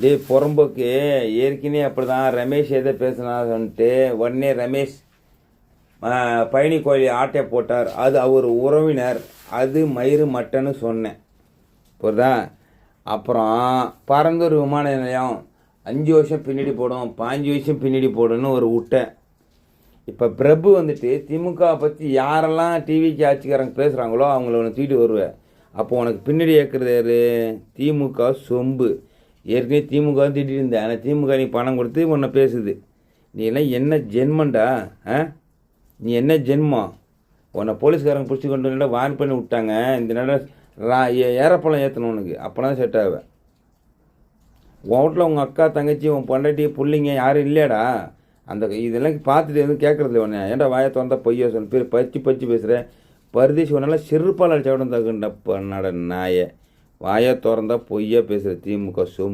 டேய் புறம்போக்கு ஏற்கனவே அப்படி தான் ரமேஷ் எதை பேசினான்ட்டு உடனே ரமேஷ் பழனி கோயில் ஆட்டை போட்டார். அது அவர் உறவினர், அது மயிறு மட்டன்னு சொன்னேன். புரியுதா? அப்புறம் பரந்தூர் விமான நிலையம் 5 வருஷம் பின்னாடி போடும், 5 வருஷம் பின்னாடி போடுன்னு ஒரு விட்டேன். இப்போ பிரபு வந்துட்டு திமுக பற்றி யாரெல்லாம் டிவிக்கு ஆட்சிக்காரங்க பேசுகிறாங்களோ அவங்கள உனக்கு தூக்கிட்டு வருவேன். அப்போ உனக்கு பின்னாடி ஏற்கிறது யார்? திமுக சொம்பு. ஏற்கனவே திமுக திட்டிகிட்டு இருந்தேன். ஆனால் திமுக நீ பணம் கொடுத்து உன்னை பேசுது. நீ எல்லாம் என்ன ஜென்மண்டா? நீ என்ன ஜென்மம்? உன்னை போலீஸ்காரங்க பிடிச்சி கொண்டு வந்து வான் பண்ணி விட்டாங்க. இந்த நேரம் ஏறப்பழம் ஏற்றணும் உனக்கு, அப்போ தான் செட் ஆவேன். உன் வீட்டில் உங்கள் அக்கா தங்கச்சி உன் பொண்டாட்டி பிள்ளைங்க யாரும் இல்லையாடா? அந்த இதெல்லாம் பார்த்துட்டு எதுவும் கேட்குறதில்ல. உடனே ஏன்டா வாயை திறந்தா பொய்யா சொன்ன பேர் பச்சு பேசுகிறேன். பரதேசி ஒன்றால் செருப்பால் அடிச்சா விட தகுண்டா பண்ணாட நாயை. வாயை திறந்தா பொய்யா பேசுகிற திமுக சொம்பு.